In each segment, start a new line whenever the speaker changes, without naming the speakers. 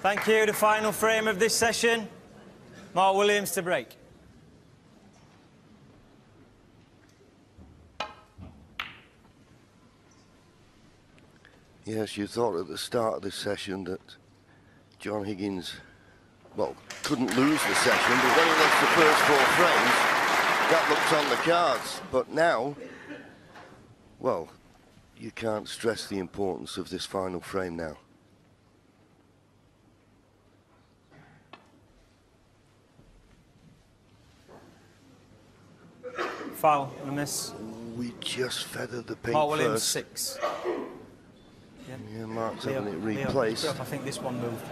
Thank you. The final frame of this session. Mark Williams to break.
Yes, you thought at the start of this session that John Higgins, well, couldn't lose the session, but when he lost the first 4 frames, that looked on the cards. But now, well, you can't stress the importance of this final frame now.
Foul and a miss.
We just feathered the pink
Mark Williams,
first.
6.
Yeah, Mark's having it replaced.
I think this one moved.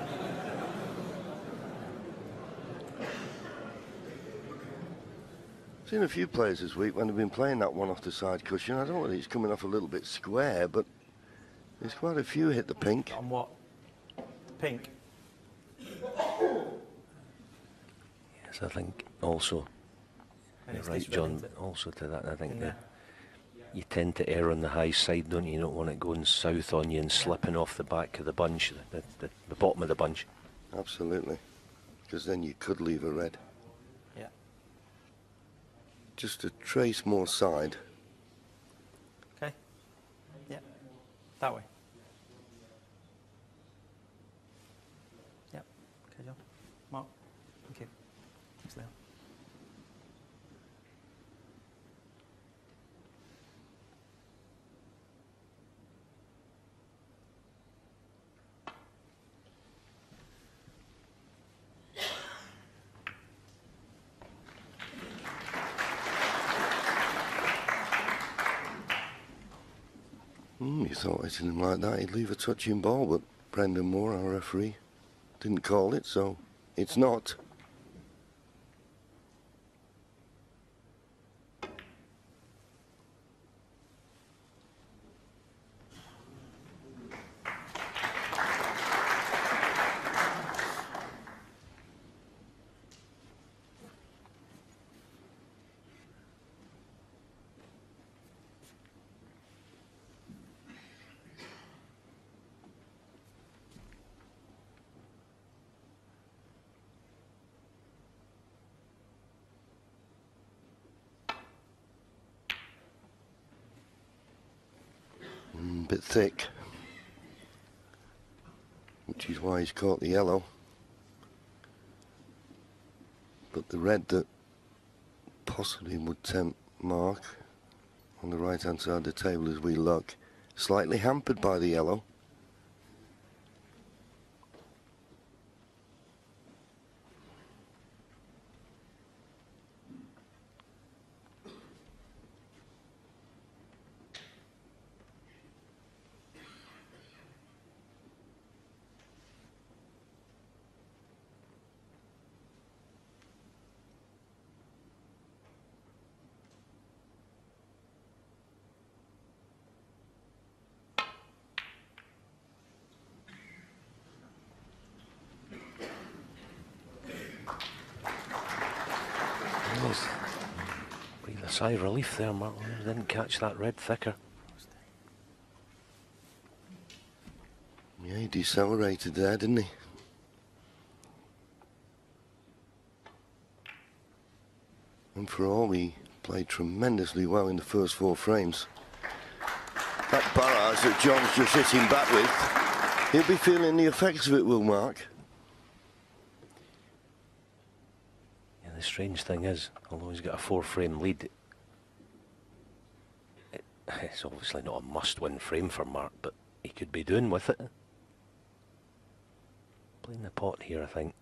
Seen a few players this week when they've been playing that one off the side cushion. I don't know whether it's coming off a little bit square, but there's quite a few hit the pink.
On what? Pink?
Yes, I think also, you're right, John, also to that, I think that you tend to err on the high side, don't you? You don't want it going south on you and slipping off the back of the bunch, the bottom of the bunch.
Absolutely, because then you could leave a red.
Yeah.
Just a trace more side.
Okay. Yeah. That way. Yep. Okay, John. Mark. Thank you. Thanks, Leo.
You thought hitting him like that, he'd leave a touching ball, but Brendan Moore, our referee, didn't call it, so it's not. Bit thick, which is why he's caught the yellow, but the red that possibly would tempt Mark on the right hand side of the table as we look, slightly hampered by the yellow.
Breathe a sigh of relief there, Mark. Didn't catch that red thicker.
Yeah, he decelerated there, didn't he? And for all, he played tremendously well in the first 4 frames. That barrage that John's just hitting back with, he'll be feeling the effects of it, will Mark?
Yeah, the strange thing is, although he's got a 4-frame lead, it's obviously not a must-win frame for Mark, but he could be doing with it. Playing the pot here, I think.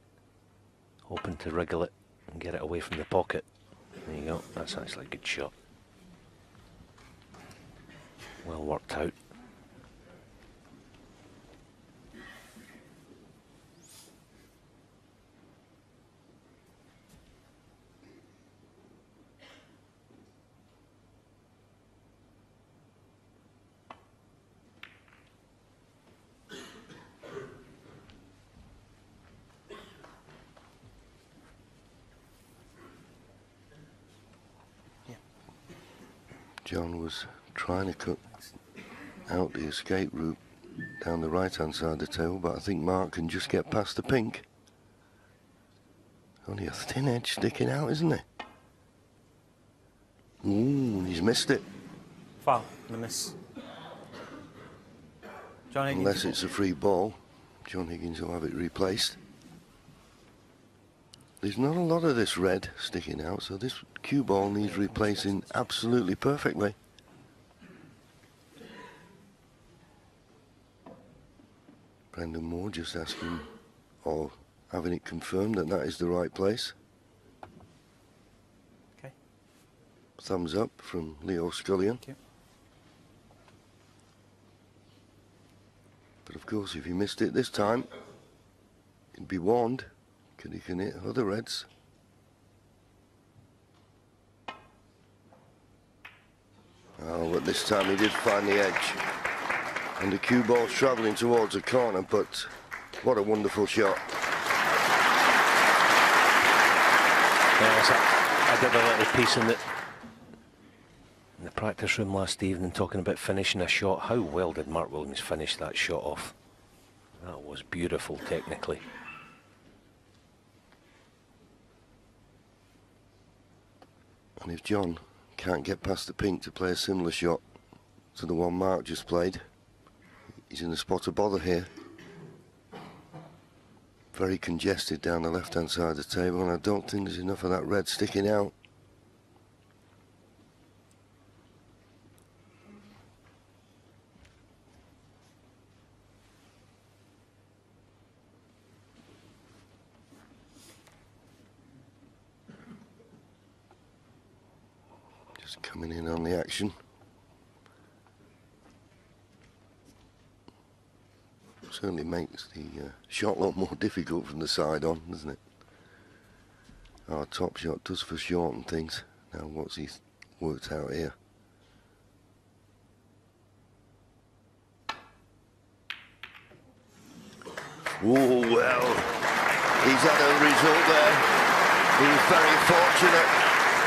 Hoping to wriggle it and get it away from the pocket. There you go, that's actually a good shot. Well worked out.
John was trying to cut out the escape route down the right-hand side of the table, but I think Mark can just get past the pink. Only a thin edge sticking out, isn't it? Ooh, he's missed it.
Foul, the miss. John Higgins.
Unless it's a free ball, John Higgins will have it replaced. There's not a lot of this red sticking out, so this cue ball needs replacing absolutely perfectly. Brendan Moore just asking, or having it confirmed that that is the right place.
Okay.
Thumbs up from Leo Scullion.
Thank you.
But of course, if he missed it this time, he'd be warned, because he can hit other reds. Oh, but this time he did find the edge. And the cue ball's travelling towards the corner, but what a wonderful shot.
Yes, I did a little piece in the practice room last evening talking about finishing a shot. How well did Mark Williams finish that shot off? That was beautiful technically.
And if John can't get past the pink to play a similar shot to the one Mark just played, he's in a spot of bother here. Very congested down the left-hand side of the table, and I don't think there's enough of that red sticking out. Just coming in on the action. Certainly makes the shot a lot more difficult from the side on, doesn't it? Our top shot does for shorten things. Now what's he worked out here? Oh well, he's had a result there. He was very fortunate.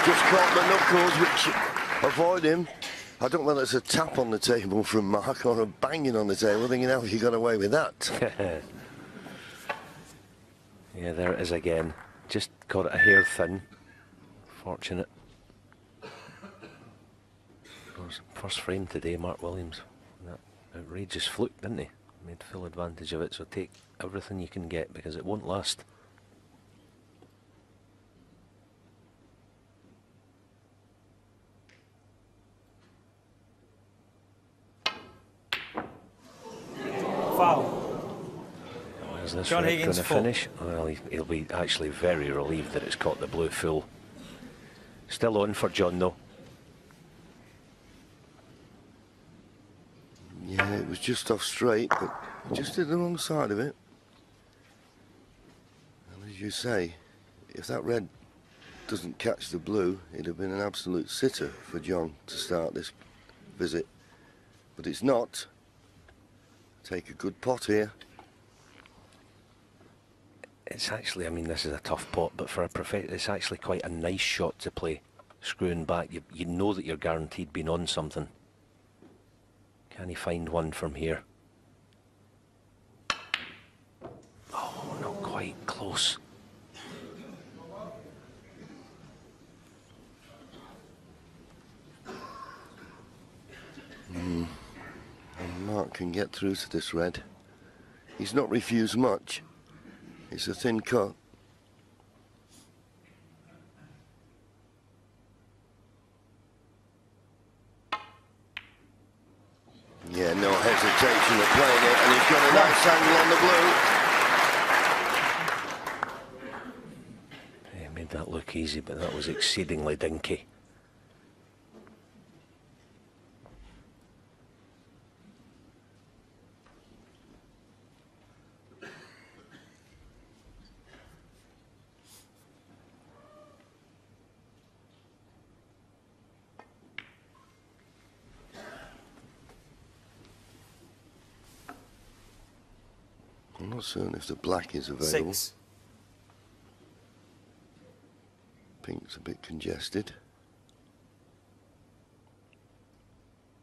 Just caught the knuckles, which avoid him. I don't know whether it's a tap on the table from Mark or a banging on the table, thinking, how have you got away with that?
Yeah, there it is again. Just got it a hair thin. Fortunate. First frame today, Mark Williams. That outrageous fluke, didn't he? Made full advantage of it, so take everything you can get because it won't last. Is this
John
red
Higgins
going to finish? Well, he'll be actually very relieved that it's caught the blue full. Still on for John though.
Yeah, it was just off straight, but just did the wrong side of it. And as you say, if that red doesn't catch the blue, it'd have been an absolute sitter for John to start this visit. But it's not. Take a good pot here.
It's actually, I mean, this is a tough pot, but for a it's actually quite a nice shot to play. Screwing back, you know that you're guaranteed being on something. Can he find one from here? Oh, not quite close.
And Mark can get through to this red. He's not refused much. It's a thin cut. Yeah, no hesitation of playing it, and he's got a nice angle on the blue.
He made that look easy, but that was exceedingly dinky.
I'm not certain if the black is available.
6.
Pink's a bit congested.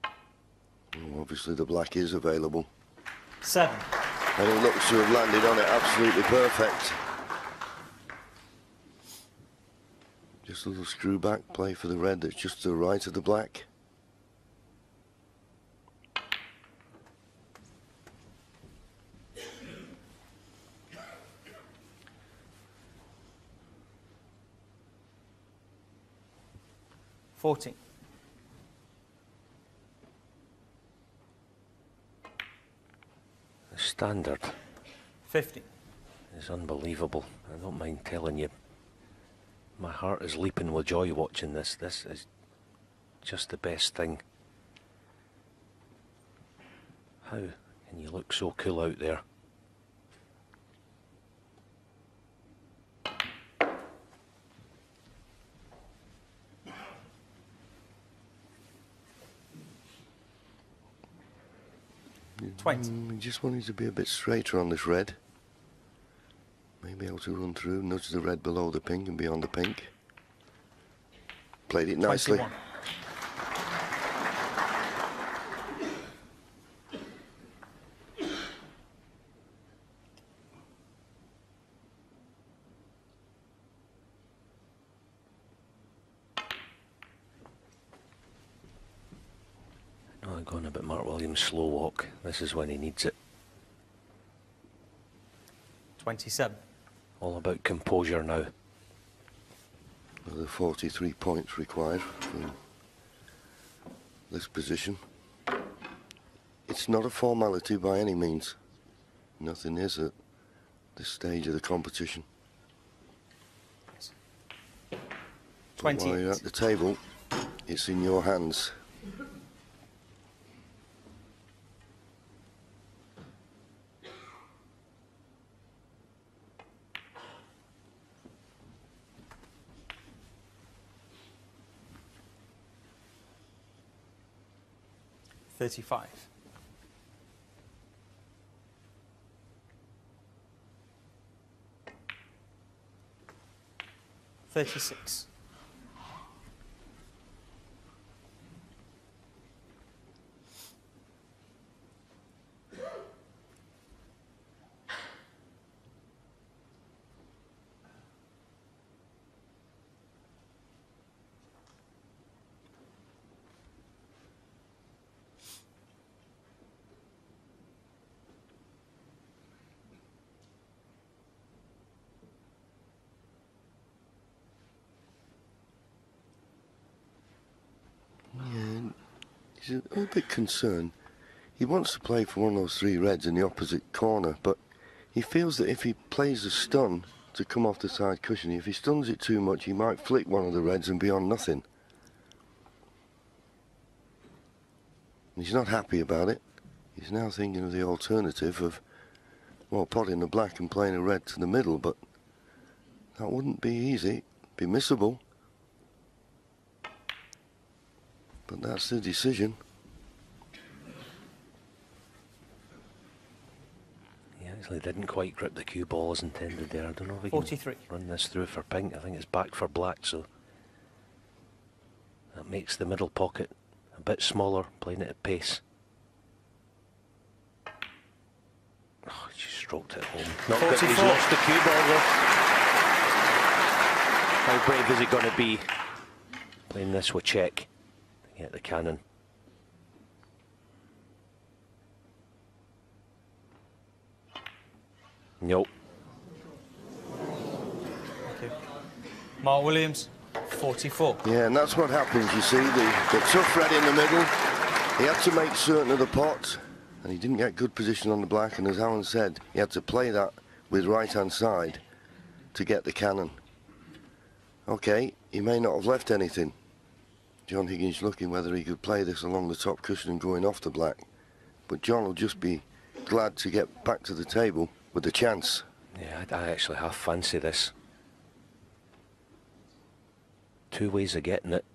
Oh, obviously the black is available.
7.
And he looks to have landed on it absolutely perfect. Just a little screw back play for the red that's just to the right of the black.
$14.
The standard
$50.
is unbelievable. I don't mind telling you. My heart is leaping with joy watching this. This is just the best thing. How can you look so cool out there?
We just wanted to be a bit straighter on this red. Maybe able to run through, nudge the red below the pink and beyond the pink. Played it nicely.
21.
Not going about Mark Williams' slow walk. This is when he needs it.
27.
All about composure now.
Another 43 points required from this position. It's not a formality by any means. Nothing is at this stage of the competition.
28.
While you're at the table, it's in your hands.
$35. $36.
He's a little bit concerned. He wants to play for one of those three reds in the opposite corner, but he feels that if he plays a stun to come off the side cushion, if he stuns it too much, he might flick one of the reds and be on nothing. He's not happy about it. He's now thinking of the alternative of, well, potting the black and playing a red to the middle, but that wouldn't be easy. Be missable. But that's the decision.
He actually didn't quite grip the cue ball as intended there. I don't know if he
43.
can run this through for pink. I think it's back for black, so that makes the middle pocket a bit smaller, playing it at pace. Oh, she stroked it home. Not good. He's lost the cue ball though. How brave is he going to be playing this with check? Get the cannon. Nope.
Thank you. Mark Williams, 44.
Yeah, and that's what happens, you see, the tough red in the middle. He had to make certain of the pot, and he didn't get good position on the black, and as Alan said, he had to play that with right-hand side to get the cannon. Okay, he may not have left anything. John Higgins looking whether he could play this along the top cushion and going off the black. But John will just be glad to get back to the table with the chance.
Yeah, I actually half fancy this. Two ways of getting it.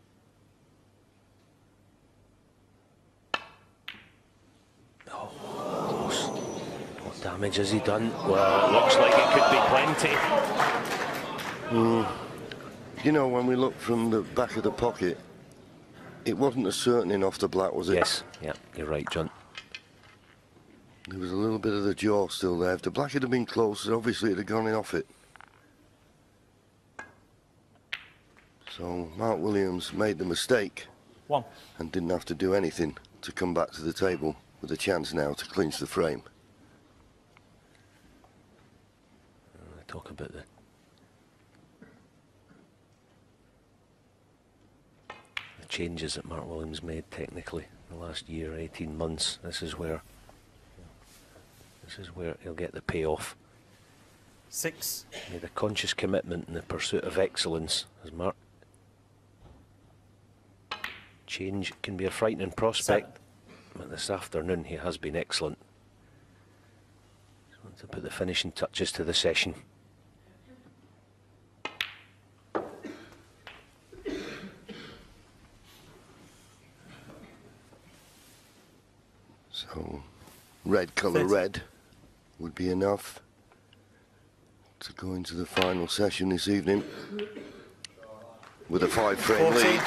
Oh, close. What damage has he done? Well, it looks like it could be plenty.
You know, when we look from the back of the pocket, it wasn't a certaining off the black, was it?
Yes, yeah, you're right, John.
There was a little bit of the jaw still there. If the black had been closer, obviously it'd have gone in off it. So Mark Williams made the mistake and didn't have to do anything to come back to the table with a chance now to clinch the frame.
Talk about the changes that Mark Williams made technically in the last year, 18 months. This is where he'll get the payoff.
6.
Made a conscious commitment in the pursuit of excellence, as Mark. Change can be a frightening prospect, but this afternoon he has been excellent. Just want to put the finishing touches to the session.
So, red colour red would be enough to go into the final session this evening with a 5-frame lead.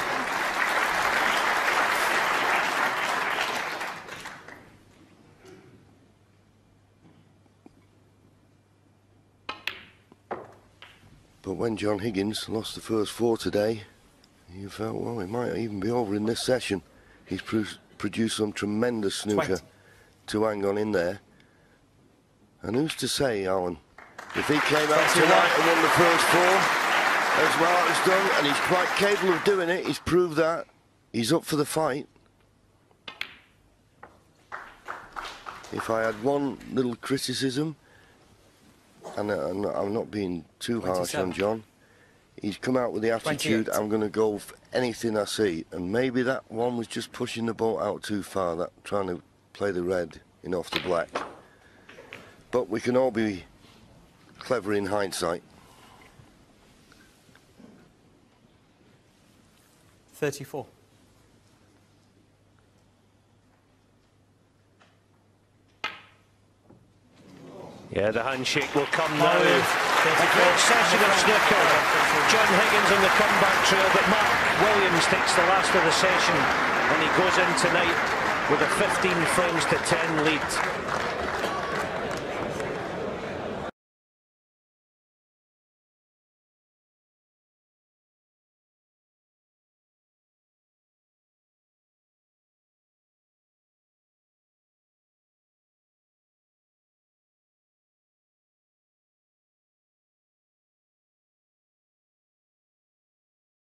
But when John Higgins lost the first 4 today, you felt, well, it might even be over in this session. He's produced some tremendous snooker to hang on in there. And who's to say, Alan, if he came out tonight and won the first 4, as Mark has done, and he's quite capable of doing it, he's proved that, he's up for the fight. If I had one little criticism, and I'm not being too harsh on John, he's come out with the attitude, I'm going to go for anything I see. And maybe that one was just pushing the ball out too far, that trying to play the red in off the black. But we can all be clever in hindsight.
34.
Yeah, the handshake will come now. A great session of snooker. John Higgins on the comeback trail, but Mark Williams takes the last of the session, and he goes in tonight with a 15 frames to 10 lead.